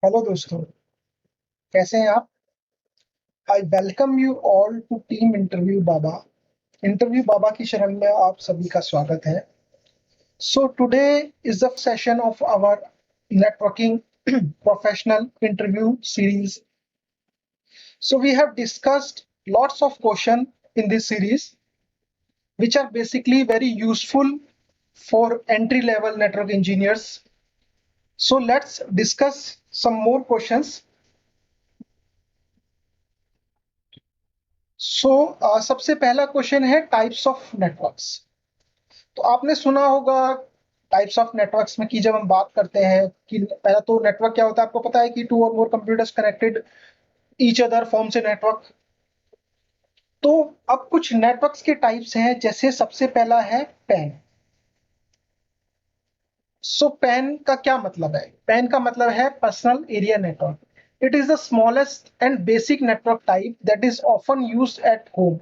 Hello दोस्तों, कैसे हैं आप? I welcome you all to team interview Baba. Interview Baba की शरण में आप सभी का स्वागत है। So today is the session of our networking professional interview series. So we have discussed lots of questions in this series, which are basically very useful for entry level network engineers. So let's discuss some more questions. सबसे पहला question है types of networks. तो आपने सुना होगा types of networks में कि जब हम बात करते हैं कि पहला तो नेटवर्क क्या होता है, आपको पता है कि टू और more computers connected each other form से नेटवर्क. तो अब कुछ नेटवर्क्स के टाइप्स हैं, जैसे सबसे पहला है पैन. पैन का क्या मतलब है? पैन का मतलब है personal area network. It is the smallest and basic network type that is often used at home.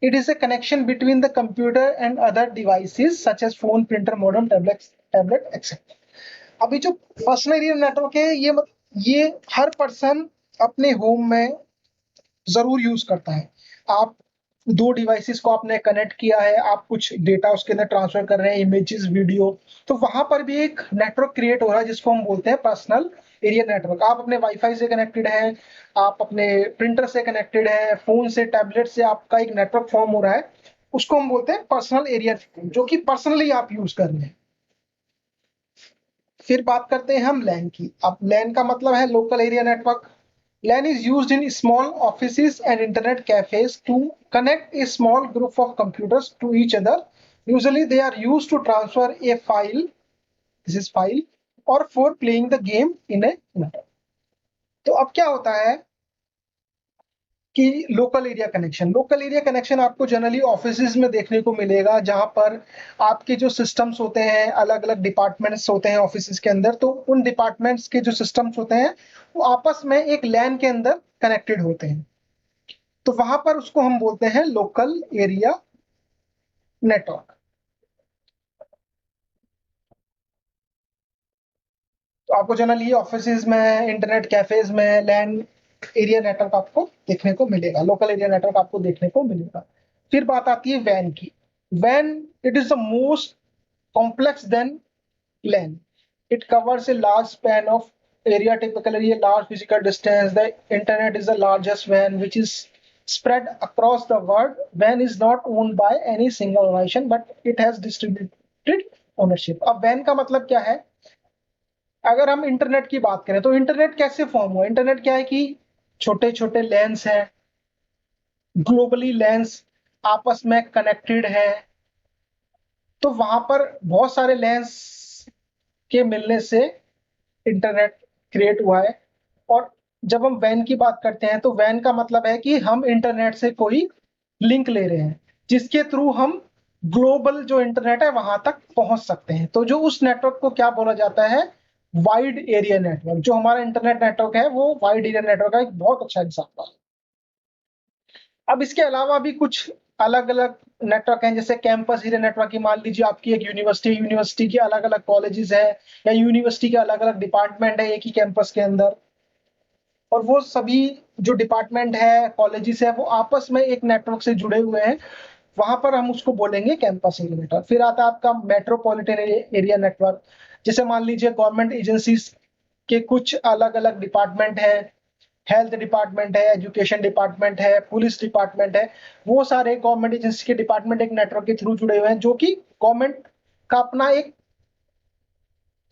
It is a connection between the computer and other devices such as phone, printer, modem, tablet, etc. अभी जो personal area network है, ये हर person अपने home में जरूर use करता है. आप दो डिवाइसेस को आपने कनेक्ट किया है, आप कुछ डेटा उसके अंदर ट्रांसफर कर रहे हैं, इमेजेस, वीडियो, तो वहां पर भी एक नेटवर्क क्रिएट हो रहा है जिसको हम बोलते हैं पर्सनल एरिया नेटवर्क. आप अपने वाईफाई से कनेक्टेड है, आप अपने प्रिंटर से कनेक्टेड है, फोन से, टैबलेट से आपका एक नेटवर्क फॉर्म हो रहा है, उसको हम बोलते हैं पर्सनल एरिया, जो कि पर्सनली आप यूज कर रहे हैं. फिर बात करते हैं हम लैन की. अब लैन का मतलब है local area network. LAN is used in small offices and internet cafes to connect a small group of computers to each other. Usually they are used to transfer a file, this is file, or for playing the game in a network. तो अब क्या होता है कि local area connection आपको generally offices में देखने को मिलेगा, जहां पर आपके जो सिस्टम्स होते हैं, अलग अलग डिपार्टमेंट्स होते हैं ऑफिसेज के अंदर, तो उन डिपार्टमेंट्स के जो सिस्टम्स होते हैं वो आपस में एक लैन के अंदर कनेक्टेड होते हैं. तो वहां पर उसको हम बोलते हैं लोकल एरिया नेटवर्क. तो आपको जनरली ऑफिसेज में, इंटरनेट कैफेज में लैन एरिया नेटवर्क आपको देखने को मिलेगा, लोकल एरिया नेटवर्क आपको देखने को मिलेगा. फिर बात आती है वैन की. वैन, it is the most complex than LAN. It covers a large span of area, typically a large physical distance. The internet is the largest WAN which is spread across the world. WAN is not owned by any single organization, but it has distributed ownership. अब WAN का मतलब क्या है? अगर हम internet की बात करें तो इंटरनेट कैसे फॉर्म हुआ? इंटरनेट क्या है कि छोटे छोटे लैंस हैं, ग्लोबली लैंस आपस में कनेक्टेड है. तो वहां पर बहुत सारे लैंस के मिलने से इंटरनेट क्रिएट हुआ है. और जब हम वैन की बात करते हैं तो वैन का मतलब है कि हम इंटरनेट से कोई लिंक ले रहे हैं, जिसके थ्रू हम ग्लोबल जो इंटरनेट है वहां तक पहुंच सकते हैं. तो जो उस नेटवर्क को क्या बोला जाता है? Wide area network. जो हमारा इंटरनेट नेटवर्क है वो वाइड एरिया नेटवर्क का एक बहुत अच्छा एग्जांपल है. अब इसके अलावा भी कुछ अलग अलग नेटवर्क हैं, जैसे कैंपस एरिया नेटवर्क की. मान लीजिए आपकी एक यूनिवर्सिटी के अलग अलग कॉलेजेस है, या यूनिवर्सिटी के अलग अलग डिपार्टमेंट है एक ही कैंपस के अंदर, और वो सभी जो डिपार्टमेंट है, कॉलेजेस है, वो आपस में एक नेटवर्क से जुड़े हुए हैं. वहां पर हम उसको बोलेंगे कैंपस एरिया नेटवर्क. फिर आता है आपका मेट्रोपॉलिटन एरिया नेटवर्क. जैसे मान लीजिए गवर्नमेंट एजेंसीज के कुछ अलग अलग डिपार्टमेंट है, हेल्थ डिपार्टमेंट है, एजुकेशन डिपार्टमेंट है, पुलिस डिपार्टमेंट है. वो सारे गवर्नमेंट एजेंसी के डिपार्टमेंट एक नेटवर्क के थ्रू जुड़े हुए हैं, जो कि गवर्नमेंट का अपना एक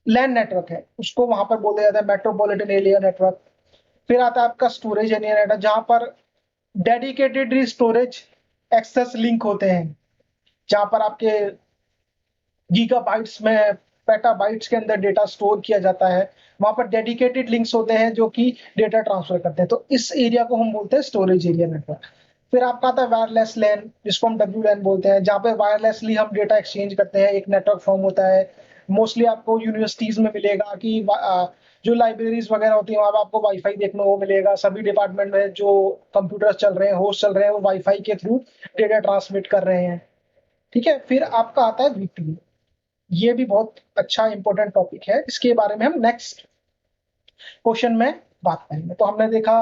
लैंड नेटवर्क है, उसको वहां पर बोला जाता है मेट्रोपॉलिटन एरिया नेटवर्क. फिर आता है आपका स्टोरेज एरिया नेटवर्क, जहां पर डेडिकेटेड स्टोरेज एक्सेस लिंक होते हैं, जहां पर आपके गीगाबाइट्स में, पेटाबाइट्स के अंदर डेटा स्टोर किया जाता है. वहां पर डेडिकेटेड लिंक्स होते हैं जो कि डेटा ट्रांसफर करते हैं. तो इस एरिया को हम बोलते हैं स्टोरेज एरिया नेटवर्क. फिर आपका आता है वायरलेस लैन, जिसको हम डब्ल्यू लैन बोलते हैं, जहां पे वायरलेसली हम डेटा एक्सचेंज करते हैं, एक नेटवर्क फॉर्म होता है. मोस्टली आपको यूनिवर्सिटीज में मिलेगा कि जो लाइब्रेरीज वगैरह होती है वहां पर आपको वाईफाई देखने को मिलेगा. सभी डिपार्टमेंट में जो कंप्यूटर्स चल रहे हैं, होस्ट चल रहे हैं, वो वाईफाई के थ्रू डेटा ट्रांसमिट कर रहे हैं. ठीक है. फिर आपका आता है वीपीएन. ये भी बहुत अच्छा इंपॉर्टेंट टॉपिक है, इसके बारे में हम नेक्स्ट क्वेश्चन में बात करेंगे। तो हमने देखा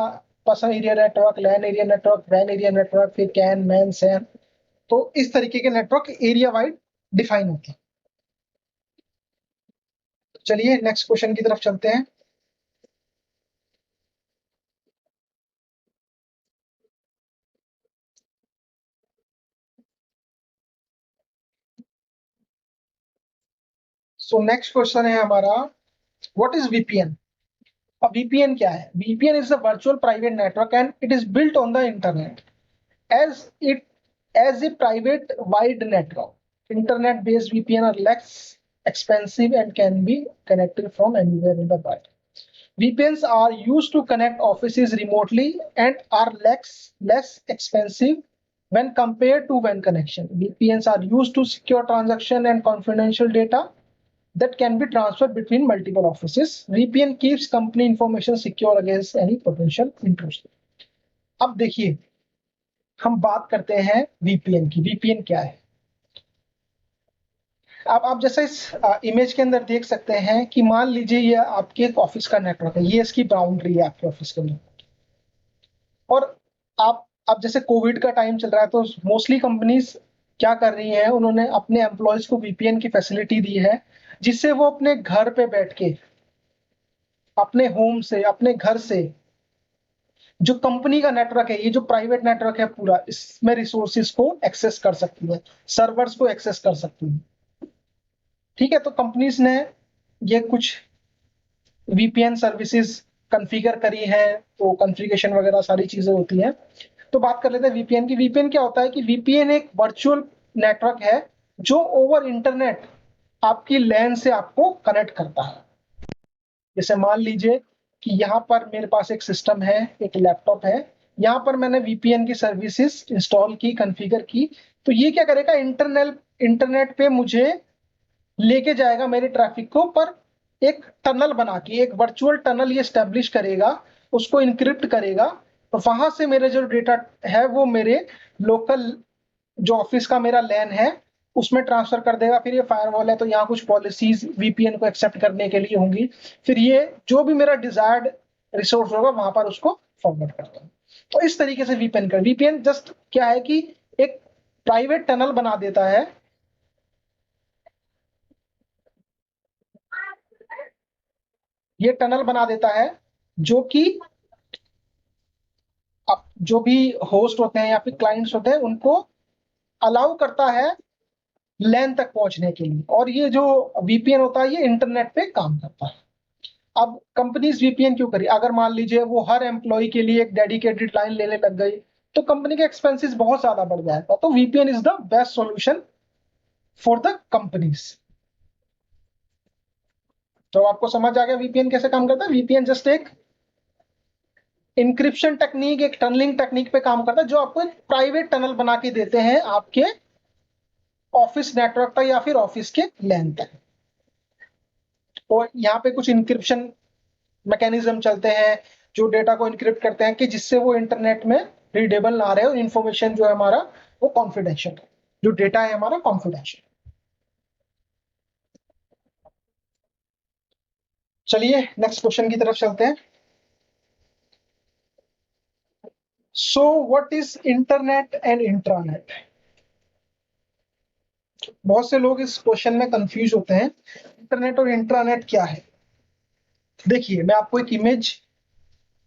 personal area network, LAN area network, वैन एरिया नेटवर्क, फिर कैन, मैन, सैन। तो इस तरीके के नेटवर्क एरिया वाइड डिफाइन होते हैं। चलिए नेक्स्ट क्वेश्चन की तरफ चलते हैं। सो नेक्स्ट क्वेश्चन है हमारा, व्हाट इज वीपीएन? अब वीपीएन क्या है? VPN is a virtual private network and it is built on the internet as it as a private wide network. Internet based VPN are less expensive and can be connected from anywhere in the world. VPNs are used to connect offices remotely and are less expensive when compared to WAN connection. VPNs are used to secure transaction and confidential data that can be transferred between multiple offices. VPN keeps company information secure against any potential intrusion. अब देखिए, हम बात करते हैं VPN की। VPN क्या है? अब आप जैसे इस इमेज के अंदर देख सकते हैं कि मान लीजिए ये आपके ऑफिस का नेटवर्क है, ये इसकी बाउंड्री है आपके ऑफिस के अंदर। और आप अब जैसे कोविड का टाइम चल रहा है तो मोस्टली कंपनीज क्या कर रही हैं, उन्होंने अपने एम्प्लॉयज को वीपीएन की फैसिलिटी दी है, जिससे वो अपने घर पे बैठ के, अपने होम से, अपने घर से जो कंपनी का नेटवर्क है, ये जो प्राइवेट नेटवर्क है पूरा, इसमें रिसोर्सेज को एक्सेस कर सकती है, सर्वर्स को एक्सेस कर सकती है। ठीक है, तो कंपनीज ने ये कुछ वीपीएन सर्विसेज कॉन्फ़िगर करी है, तो कॉन्फ़िगरेशन वगैरह सारी चीजें होती हैं। तो बात कर लेते हैं वीपीएन की। वीपीएन क्या होता है कि वीपीएन एक वर्चुअल नेटवर्क है जो ओवर इंटरनेट आपकी लैन से आपको कनेक्ट करता है। जैसे मान लीजिए कि यहाँ पर मेरे पास एक सिस्टम है, एक लैपटॉप है, यहाँ पर मैंने वीपीएन की सर्विसेज इंस्टॉल की, कॉन्फ़िगर की। तो ये क्या करेगा, इंटरनेट पे मुझे लेके जाएगा मेरे ट्रैफिक को, पर एक टनल बना के, एक वर्चुअल टनल ये स्टैब्लिश करेगा, उसको इनक्रिप्ट करेगा। तो वहां से मेरे जो डेटा है वो मेरे लोकल जो ऑफिस का मेरा लैन है उसमें ट्रांसफर कर देगा। फिर ये फायरवॉल है तो यहाँ कुछ पॉलिसीज वीपीएन को एक्सेप्ट करने के लिए होंगी। फिर ये जो भी मेरा डिजायर्ड रिसोर्स होगा वहां पर उसको फॉरवर्ड करता हूँ। तो इस तरीके से वीपीएन जस्ट क्या है कि एक प्राइवेट टनल बना देता है। ये टनल बना देता है जो कि जो भी होस्ट होते हैं या फिर क्लाइंट्स होते हैं उनको अलाउ करता है लैन तक पहुंचने के लिए। और ये जो वीपीएन होता है ये इंटरनेट पे काम करता है। अब कंपनीज वीपीएन क्यों करी? अगर मान लीजिए वो हर एम्प्लॉय के लिए एक डेडिकेटेड लाइन लेने लग गई तो कंपनी के एक्सपेंसेस बहुत ज्यादा बढ़ जाएगा। तो VPN is the best solution for the companies. तो आपको समझ आ गया वीपीएन कैसे काम करता है? वीपीएन जस्ट एक इंक्रिप्शन टेक्निक, एक टनलिंग टेक्निक पे काम करता है, जो आपको एक प्राइवेट टनल बना के देते हैं आपके ऑफिस नेटवर्क तक या फिर ऑफिस के लैन तक। और यहाँ पे कुछ इंक्रिप्शन मैकेनिज्म चलते हैं जो डेटा को इंक्रिप्ट करते हैं कि जिससे वो इंटरनेट में रीडेबल ना रहे और इंफॉर्मेशन जो है हमारा वो कॉन्फिडेंशियल है, जो डेटा है हमारा कॉन्फिडेंशियल। चलिए नेक्स्ट क्वेश्चन की तरफ चलते हैं। So what is internet and intranet? बहुत से लोग इस क्वेश्चन में कंफ्यूज होते हैं, इंटरनेट और इंट्रानेट क्या है। देखिए मैं आपको एक इमेज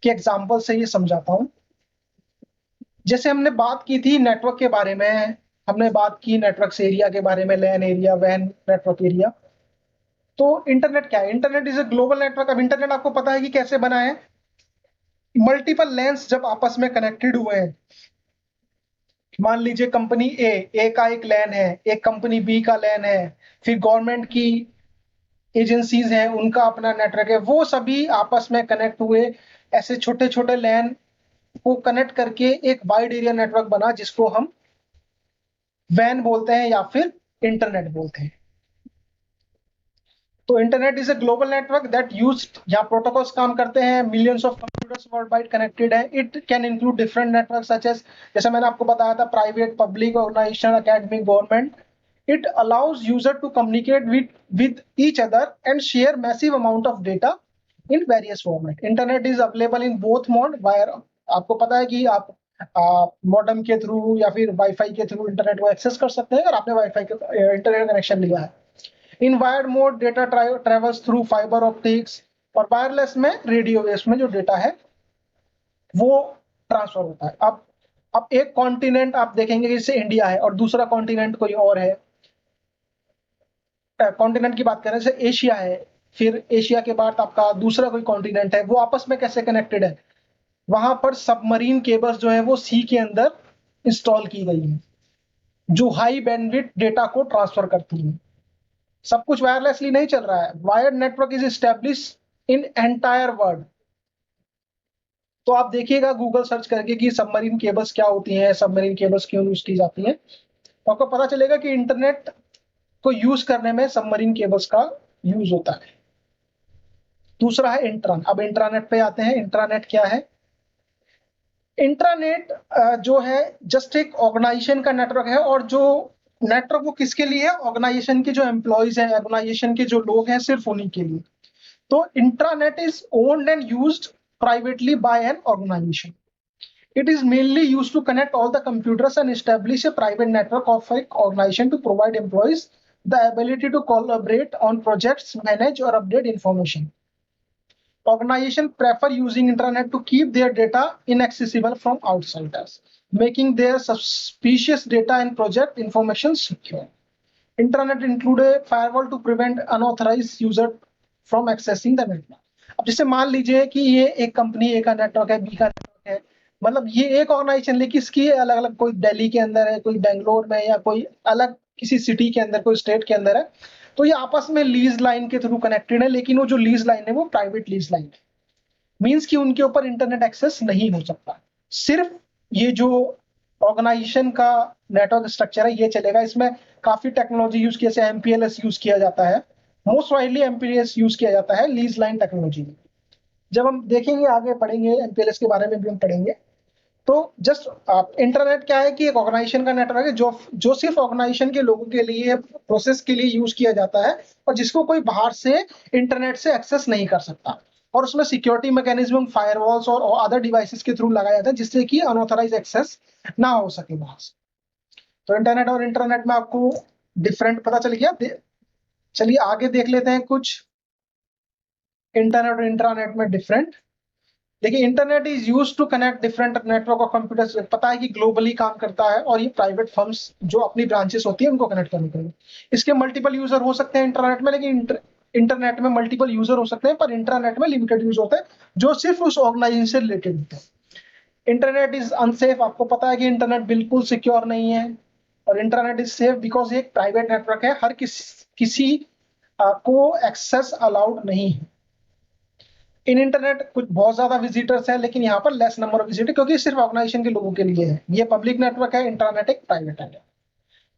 के एग्जांपल से ये समझाता हूं। जैसे हमने बात की थी नेटवर्क के बारे में, हमने बात की नेटवर्क एरिया के बारे में, लैन एरिया, वैन नेटवर्क एरिया। तो इंटरनेट क्या है? Internet is a global network. अब इंटरनेट आपको पता है कि कैसे बना है, मल्टीपल लैंस जब आपस में कनेक्टेड हुए हैं। मान लीजिए कंपनी ए का एक लैन है, एक कंपनी बी का लैन है, फिर गवर्नमेंट की एजेंसीज हैं उनका अपना नेटवर्क है, वो सभी आपस में कनेक्ट हुए, ऐसे छोटे छोटे लैन को कनेक्ट करके एक वाइड एरिया नेटवर्क बना जिसको हम वैन बोलते हैं या फिर इंटरनेट बोलते हैं। तो internet is a global network that used, यहाँ प्रोटोकॉल्स काम करते हैं, millions of computers world wide connected है। It can include different network such as, जैसे मैंने आपको बताया था, private, public, organisation, academic, government. It allows user to communicate with each other and share massive amount of data in various format. Internet is available in both mode, wire, आपको पता है कि आप मॉडेम के थ्रू या फिर wifi के through internet को एक्सेस कर सकते हैं अगर आपने वाईफाई का इंटरनेट कनेक्शन लिया है। In wired mode data travels through fibre optics, और वायरलेस में रेडियो वेव्स में जो डेटा है वो ट्रांसफर होता है। अब एक कॉन्टिनेंट आप देखेंगे कि जैसे इंडिया है और दूसरा कॉन्टिनेंट कोई और है, कॉन्टिनेंट की बात करें जैसे एशिया है, फिर एशिया के बाद आपका दूसरा कोई कॉन्टिनेंट है, वो आपस में कैसे कनेक्टेड है? वहां पर सबमरीन केबल्स जो है वो सी के अंदर इंस्टॉल की गई है, जो हाई बैंडविड्थ डेटा को ट्रांसफर करती है। सब कुछ वायरलेसली नहीं चल रहा है। Wired network is establish in entire world. तो आप देखिएगा गूगल सर्च करके कि सबमरीन केबल्स क्या होती हैं, सबमरीन केबल्स क्यों यूज की जाती हैं, तो आपको पता चलेगा कि इंटरनेट को यूज करने में सबमरीन केबल्स का यूज होता है। दूसरा है इंट्रानेट। अब इंट्रानेट पे आते हैं। इंट्रानेट क्या है? इंट्रानेट जो है जस्ट एक ऑर्गेनाइजेशन का नेटवर्क है, और जो नेटवर्क वो किसके लिए है? ऑर्गेनाइजेशन के जो एम्प्लॉयज हैं, ऑर्गेनाइजेशन के जो लोग हैं, सिर्फ उन्हीं के लिए। तो intranet is owned and used privately by an organization. It is mainly used to connect all the computers and establish a private network of an organization to provide employees the ability to collaborate on projects, manage or update information. Organizations prefer using internet to keep their data inaccessible from outsiders, making their suspicious data and project information secure. Internet include a firewall to prevent unauthorized user from accessing the network. अब जैसे मान लीजिए कि ये एक company ए का network है, B का नेटवर्क है, मतलब ये एक ऑर्गेनाइजेशन, लेकिन इसकी अलग अलग, कोई दिल्ली के अंदर है, कोई बेंगलोर में, या कोई अलग किसी सिटी के अंदर, कोई स्टेट के अंदर है, तो ये आपस में लीज लाइन के थ्रू कनेक्टेड है, लेकिन वो जो लीज लाइन है वो प्राइवेट लीज लाइन है। मीन्स कि उनके ऊपर इंटरनेट एक्सेस नहीं हो सकता। सिर्फ ये जो ऑर्गेनाइजेशन का नेटवर्क स्ट्रक्चर है ये चलेगा। इसमें काफी टेक्नोलॉजी यूज किया, जैसे एमपीएलएस यूज किया जाता है, मोस्ट वाइडली एमपीएलएस यूज किया जाता है लीज लाइन टेक्नोलॉजी में। जब हम देखेंगे, आगे पढ़ेंगे, एमपीएलएस के बारे में भी हम पढ़ेंगे। तो जस्ट इंटरनेट क्या है कि एक ऑर्गेनाइजेशन का नेटवर्क है जो सिर्फ ऑर्गेनाइजेशन के लोगों के लिए, प्रोसेस के लिए यूज किया जाता है, और जिसको कोई बाहर से इंटरनेट से एक्सेस नहीं कर सकता। और उसमें सिक्योरिटी मैकेनिज्म, फायरवॉल्स और अदर डिवाइसेस के थ्रू लगाया जाता है, जिससे कि अनऑथराइज एक्सेस ना हो सके बाहर से। तो इंटरनेट और इंटरनेट में आपको डिफरेंट पता चल गया। चलिए आगे देख लेते हैं कुछ इंटरनेट और इंट्रानेट में डिफरेंट। देखिए, internet is use to connect different network of computers. पता है कि ग्लोबली काम करता है, और ये प्राइवेट फर्म्स जो अपनी ब्रांचेस होती है उनको कनेक्ट करने के लिए। इसके मल्टीपल यूजर हो सकते हैं इंटरनेट में, लेकिन इंटरनेट में मल्टीपल यूजर हो सकते हैं, पर इंटरनेट में लिमिटेड यूज होते हैं जो सिर्फ उस ऑर्गेनाइजेशन से रिलेटेड होते हैं। Internet is unsafe. आपको पता है कि इंटरनेट बिल्कुल सिक्योर नहीं है, और इंटरनेट इज सेफ बिकॉज ये एक प्राइवेट नेटवर्क है, हर किसी को एक्सेस अलाउड नहीं है। इन इंटरनेट कुछ बहुत ज्यादा विजिटर्स है, लेकिन यहाँ पर लेस नंबर ऑफ विजिटर, क्योंकि सिर्फ ऑर्गेनाइजेशन के लोगों के लिए है। ये पब्लिक नेटवर्क है, इंटरनेट एक प्राइवेट है।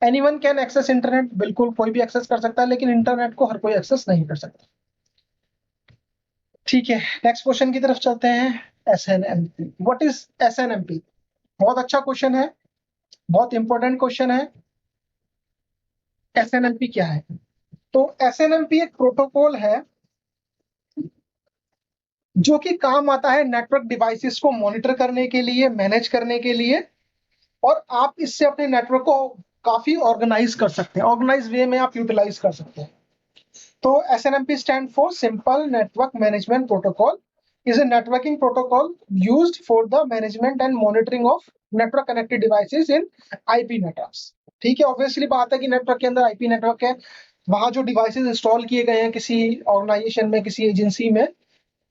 एनीवन कैन एक्सेस इंटरनेट, बिल्कुल कोई भी एक्सेस कर सकता है, लेकिन इंटरनेट को हर कोई एक्सेस नहीं कर सकता। ठीक है, नेक्स्ट क्वेश्चन की तरफ चलते हैं। SNMP, what is SNMP? बहुत अच्छा क्वेश्चन है, बहुत इंपॉर्टेंट क्वेश्चन है। एसएनएमपी क्या है? तो एसएनएमपी एक प्रोटोकॉल है जो कि काम आता है नेटवर्क डिवाइसेस को मॉनिटर करने के लिए, मैनेज करने के लिए, और आप इससे अपने नेटवर्क को काफी ऑर्गेनाइज कर सकते हैं, ऑर्गेनाइज वे में आप यूटिलाइज कर सकते हैं। तो SNMP stand for simple network management protocol, is a networking protocol used for the management and monitoring of network connected devices in IP networks. ठीक है, ऑब्वियसली बात है कि नेटवर्क के अंदर आईपी नेटवर्क है, वहां जो डिवाइसेस इंस्टॉल किए गए हैं किसी ऑर्गेनाइजेशन में, किसी एजेंसी में,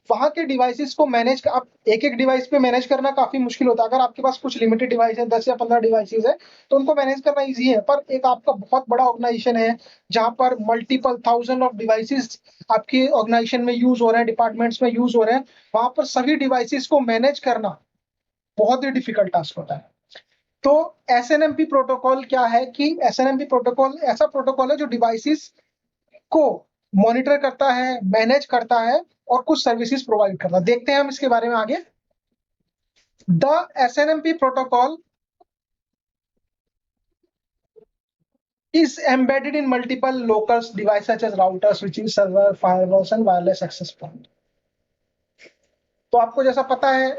वहां के डिवाइसेस को मैनेज, आप एक एक डिवाइस पे मैनेज करना काफी मुश्किल होता है। अगर आपके पास कुछ लिमिटेड डिवाइस है, 10 या 15 डिवाइसेस है, तो उनको मैनेज करना इजी है। पर एक आपका बहुत बड़ा ऑर्गेनाइजेशन है जहां पर मल्टीपल थाउजेंड ऑफ डिवाइसेस आपके ऑर्गेनाइजेशन में यूज हो रहे हैं, डिपार्टमेंट्स में यूज हो रहे हैं, वहां पर सभी डिवाइसेस को मैनेज करना बहुत ही डिफिकल्ट टास्क होता है। तो एसएनएमपी प्रोटोकॉल क्या है कि एसएनएमपी प्रोटोकॉल ऐसा प्रोटोकॉल है जो डिवाइसेस को मॉनिटर करता है, मैनेज करता है, और कुछ सर्विसेज प्रोवाइड करता है। देखते हैं हम इसके बारे में आगे। The SNMP protocol is embedded in multiple local devices such as routers, switching server, firewalls, and wireless access point. तो आपको जैसा पता है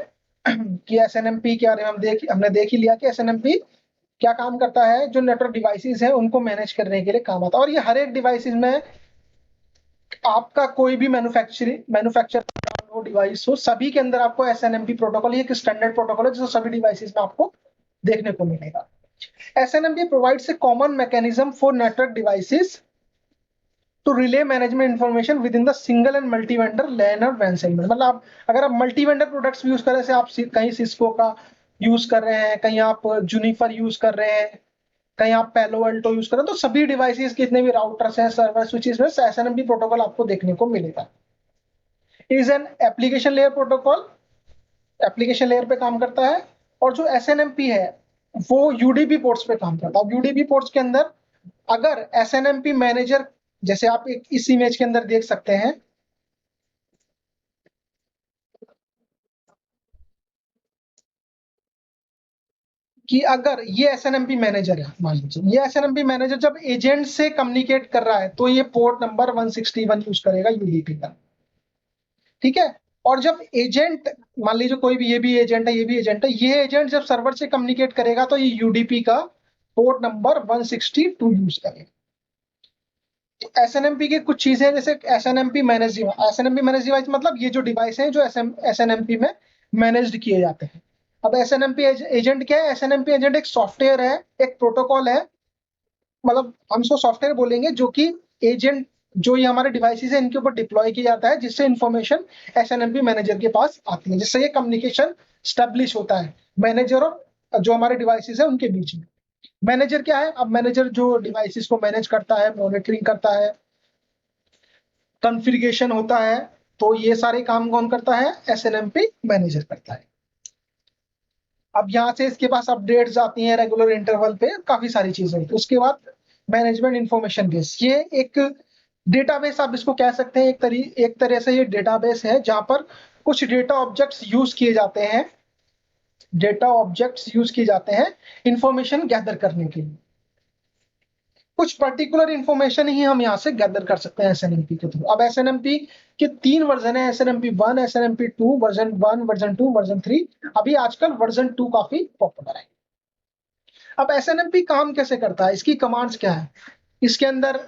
कि एसएनएमपी के बारे में हमने देख ही लिया कि एसएनएमपी क्या काम करता है, जो नेटवर्क डिवाइसेस है उनको मैनेज करने के लिए काम आता है। और ये हर एक डिवाइसेस में, आपका कोई भी मैन्युफैक्चर हो, डिवाइस हो, सभी के अंदर आपको एसएनएमपी प्रोटोकॉल, ये एक स्टैंडर्ड प्रोटोकॉल है जो सभी डिवाइसेस में आपको देखने को मिलेगा। SNMP provides a common mechanism for network devices to relay management information within the single and multi vendor LAN और वैन सेगमेंट। मतलब अगर आप मल्टी वेंडर प्रोडक्ट्स यूज कर रहे हैं, आप कहीं सिस्को का यूज कर रहे हैं, कहीं आप जूनिफर यूज कर रहे हैं, कहीं आप पैलो अल्टो यूज कर रहे हैं, तो सभी डिवाइसेस कितने भी राउटर्स हैं, सर्वर स्विचेस में एसएनएमपी प्रोटोकॉल आपको देखने को मिलेगा। Is an application layer protocol, application layer पे काम करता है। और जो एसएनएमपी है वो यूडीपी पोर्ट्स पे काम करता है। यूडीपी पोर्ट्स के अंदर अगर एसएनएमपी मैनेजर, जैसे आप इस इमेज के अंदर देख सकते हैं कि अगर ये एसएनएमपी मैनेजर है, मान लीजिए ये एसएनएमपी मैनेजर जब एजेंट से कम्युनिकेट कर रहा है तो ये पोर्ट नंबर 161 यूज करेगा यूडीपी का, ठीक है। और जब एजेंट, मान लीजिए कोई भी, ये भी एजेंट है, ये भी एजेंट है, ये एजेंट जब सर्वर से कम्युनिकेट करेगा तो ये यूडीपी का पोर्ट नंबर 162 यूज करेगा। एसएनएमपी की कुछ चीजें, जैसे एसएनएमपी मैनेज डिवाइस, मतलब ये जो डिवाइस है जो एसएनएमपी में मैनेज्ड किए जाते हैं। अब एसएनएमपी एजेंट क्या है? एसएनएमपी एजेंट एक सॉफ्टवेयर है, एक प्रोटोकॉल है, मतलब हम इसको सॉफ्टवेयर बोलेंगे, जो कि एजेंट, जो ये हमारे डिवाइसेस है इनके ऊपर डिप्लॉय किया जाता है, जिससे इंफॉर्मेशन एसएनएमपी मैनेजर के पास आती है, जिससे ये कम्युनिकेशन स्टैब्लिश होता है मैनेजर और जो हमारे डिवाइसेस है उनके बीच में। मैनेजर क्या है? अब मैनेजर जो डिवाइसेस को मैनेज करता है, मॉनिटरिंग करता है, कॉन्फ़िगरेशन होता है, तो ये सारे काम कौन करता है? एसएनएमपी मैनेजर करता है। अब यहाँ से इसके पास अपडेट्स आती हैं रेगुलर इंटरवल पे, काफी सारी चीजें। तो उसके बाद मैनेजमेंट इंफॉर्मेशन बेस, ये एक डेटाबेस आप इसको कह सकते हैं। एक तरह से ये डेटाबेस है जहां पर कुछ डेटा ऑब्जेक्ट्स यूज किए जाते हैं, इंफॉर्मेशन गैदर करने के लिए। कुछ पर्टिकुलर इंफॉर्मेशन ही हम यहाँ से गैदर कर सकते हैं एसएनएमपी के थ्रू। अब एसएनएमपी के 3 वर्जन है, SNMP 1, SNMP 2, version 1, version 2, version 3। अभी आजकल वर्जन 2 काफी पॉपुलर है। अब एसएनएमपी काम कैसे करता है, इसकी कमांड्स क्या है? इसके अंदर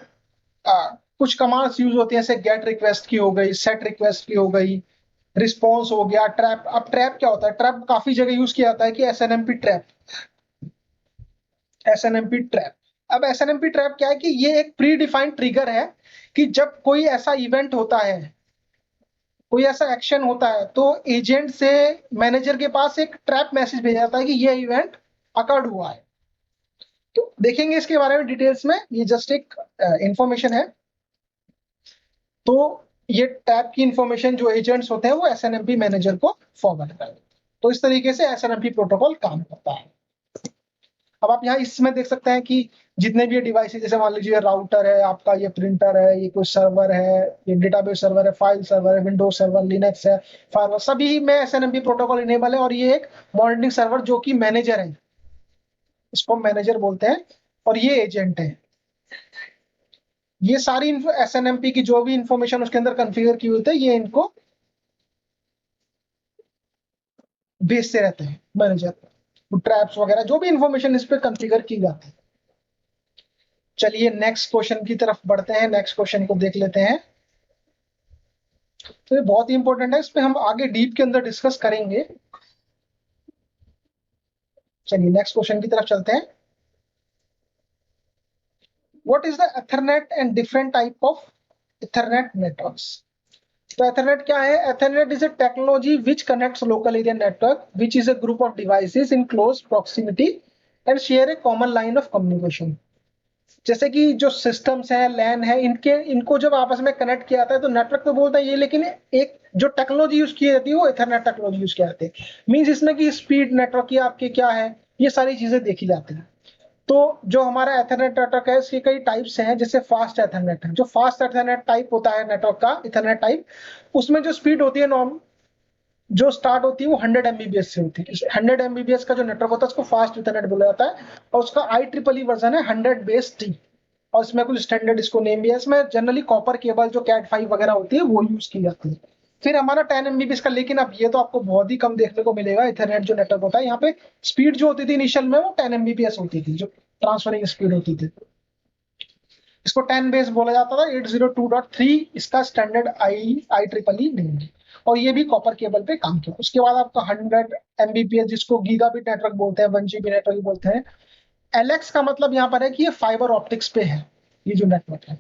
कुछ कमांड्स यूज होती है, जैसे गेट रिक्वेस्ट की हो गई, सेट रिक्वेस्ट की हो गई, रिस्पॉन्स हो गया, ट्रैप। अब ट्रैप क्या होता है? ट्रैप काफी जगह यूज किया जाता है कि एसएनएमपी ट्रैप, एसएनएमपी ट्रैप। अब एसएनएमपी ट्रैप क्या है कि ये एक प्री डिफाइंड ट्रिगर है कि जब कोई ऐसा इवेंट होता है, कोई ऐसा एक्शन होता है, तो एजेंट से मैनेजर के पास एक ट्रैप मैसेज भेजा जाता है कि ये इवेंट अकर्ड हुआ है। तो देखेंगे इसके बारे में डिटेल्स में, ये जस्ट एक इंफॉर्मेशन है। तो ये टैप की इंफॉर्मेशन जो एजेंट्स होते हैं वो एसएनएमपी मैनेजर को फॉरवर्ड कर देते हैं। तो इस तरीके से एसएनएमपी प्रोटोकॉल काम करता है। अब आप यहाँ इसमें देख सकते हैं कि जितने भी ये डिवाइस है, जैसे मान लीजिए राउटर है आपका, ये प्रिंटर है, ये कोई सर्वर है, ये डेटाबेस सर्वर है, फाइल सर्वर है, विंडोज सर्वर, लिनक्स है, फायरवॉल, सभी में एसएनएमपी प्रोटोकॉल इनेबल है। और ये एक मॉनिटरिंग सर्वर जो कि मैनेजर है, इसको मैनेजर बोलते हैं, और ये एजेंट है। ये सारी एसएनएमपी की जो भी इंफॉर्मेशन उसके अंदर कॉन्फ़िगर की हुई है, ये इनको भेजते रहते हैं मैनेजर, ट्रैप्स वगैरह जो भी इंफॉर्मेशन इस पे कॉन्फ़िगर की जाती है। चलिए नेक्स्ट क्वेश्चन की तरफ बढ़ते हैं, नेक्स्ट क्वेश्चन को देख लेते हैं। तो ये बहुत ही इंपॉर्टेंट है, इस पे हम आगे डीप के अंदर डिस्कस करेंगे। चलिए नेक्स्ट क्वेश्चन की तरफ चलते हैं। What is the Ethernet and different type of Ethernet networks? तो एथरनेट क्या है? Ethernet is a technology which connects local area network which is a group of devices in close proximity and share A common line of communication. जैसे कि जो systems हैं, लैन है, इनको जब आपस में कनेक्ट किया जाता है तो नेटवर्क तो बोलता है ये, लेकिन एक जो टेक्नोलॉजी यूज की जाती है वो एथरनेट टेक्नोलॉजी यूज की जाती है। मींस इसमें कि स्पीड नेटवर्क की आपके क्या है, ये सारी चीजें देखी जाती हैं। तो जो हमारा एथरनेट नेटवर्क है इसके कई टाइप्स हैं, जैसे फास्ट एथरनेट है। जो फास्ट एथरनेट टाइप होता है नेटवर्क का, एथरनेट टाइप, उसमें जो स्पीड होती है नॉर्म, जो स्टार्ट होती है वो 100 एमबीबीएस से होती है। 100 एमबीबीएस का जो नेटवर्क होता है उसको फास्ट इथरनेट बोला जाता है, और उसका IEEE वर्जन है 100 बेस टी। और इसमें कुछ स्टैंडर्ड इसको नेम भी है। इसमें जनरली कॉपर केबल जो कैट 5 वगैरह होती है वो यूज की जाती है। फिर हमारा 10 Mbps का, लेकिन अब ये तो आपको बहुत ही कम देखने को मिलेगा। इथरनेट जो नेटवर्क होता है, यहाँ पे स्पीड जो होती थी इनिशियल में वो 10 Mbps होती थी, जो ट्रांसफरिंग स्पीड होती थी। इसको 10 बेस बोला जाता था। 802.3 इसका standard I triple E name है, और ये भी कॉपर केबल पे काम किया। उसके बाद आपका 100 Mbps, जिसको गीगाबिट नेटवर्क बोलते हैं, 1 GB नेटवर्क बोलते हैं। एलएक्स का मतलब यहाँ पर है कि ये फाइबर ऑप्टिक्स पे है, ये जो नेटवर्क है।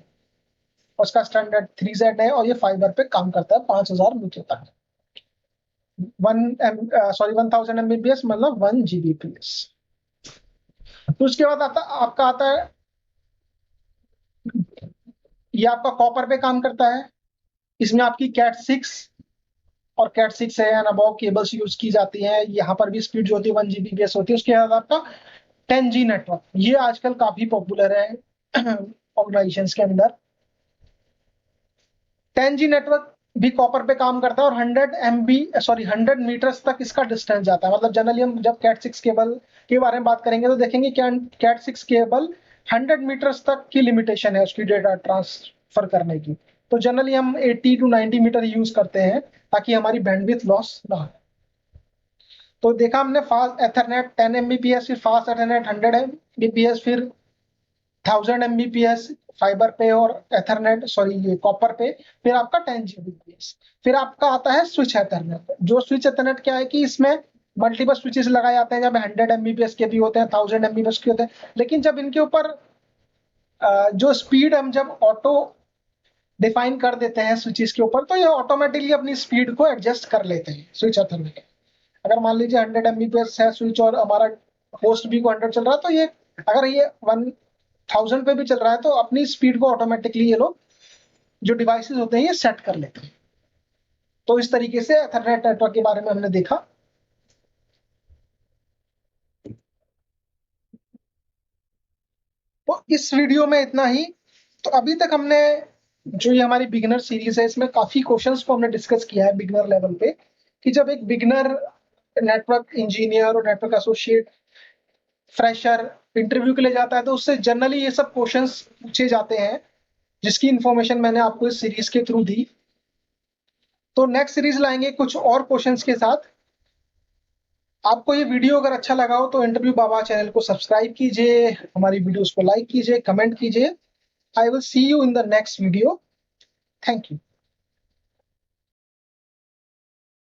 उसका स्टैंडर्ड 3Z है, और ये फाइबर पे काम करता है 5000 मीटर तक। 1000 Mbps मतलब 1 Gbps। तो उसके बाद आपका आता है, ये आपका कॉपर पे काम करता है। इसमें आपकी कैट 6 और कैट 6 है एंड अबव केबल्स यूज की जाती हैं। यहाँ पर भी स्पीड जो होती है 1 Gbps होती है। उसके बाद आपका 10G नेटवर्क, ये आजकल काफी पॉपुलर है ऑर्गेनाइजेशंस के अंदर। 10G नेटवर्क भी कॉपर पे काम करता है, और 100 मीटर्स तक इसका डिस्टेंस जाता है। मतलब जनरली हम जब कैट 6 केबल के बारे में बात करेंगे तो देखेंगे क्या कैट 6 केबल 100 मीटर्स तक की लिमिटेशन है उसकी डेटा ट्रांसफर करने की। तो जनरली हम 80 to 90 मीटर यूज करते हैं ताकि हमारी बैंडविड्थ लॉस ना हो। तो देखा हमने फास्ट एथरनेट 10 Mbps, फिर फास्ट एथरनेट 100 Mbps, फिर 1000 Mbps फाइबर पे और एथरनेट ये कॉपर पे, फिर आपका 10 Gbps। फिर आपका आता है स्विच एथरनेट। जो स्विच एथरनेट क्या है कि इसमें मल्टीपल स्विचेस लगाए जाते हैं, जब 100 Mbps के भी होते हैं, 1000 Mbps के होते हैं। लेकिन जब इनके ऊपर जो स्पीड हम जब ऑटो डिफाइन कर देते हैं स्विचेस के ऊपर, तो ये ऑटोमेटिकली अपनी स्पीड को एडजस्ट कर लेते हैं स्विच एथरनेट। अगर मान लीजिए 100 Mbps है स्विच और हमारा होस्ट भी को 100 चल रहा है, तो ये अगर ये 1000 पे भी चल रहा है तो अपनी स्पीड को ऑटोमेटिकली ये लोग जो डिवाइसेस होते हैं ये सेट कर लेते हैं। तो इस तरीके से एथरनेट नेटवर्क के बारे में हमने देखा। तो इस वीडियो में इतना ही। तो अभी तक हमने जो ये हमारी बिगिनर सीरीज है, इसमें काफी क्वेश्चंस को हमने डिस्कस किया है बिगिनर लेवल पे, कि जब एक बिगिनर नेटवर्क इंजीनियर और नेटवर्क एसोसिएट फ्रेशर इंटरव्यू के लिए जाता है, तो उससे जनरली ये सब क्वेश्चंस पूछे जाते हैं, जिसकी इंफॉर्मेशन मैंने आपको इस सीरीज के थ्रू दी। तो नेक्स्ट सीरीज लाएंगे कुछ और क्वेश्चंस के साथ। आपको ये वीडियो अगर अच्छा लगा हो तो इंटरव्यू बाबा चैनल को सब्सक्राइब कीजिए, हमारी वीडियोस को लाइक कीजिए, कमेंट कीजिए। I will see you in the next video. Thank you.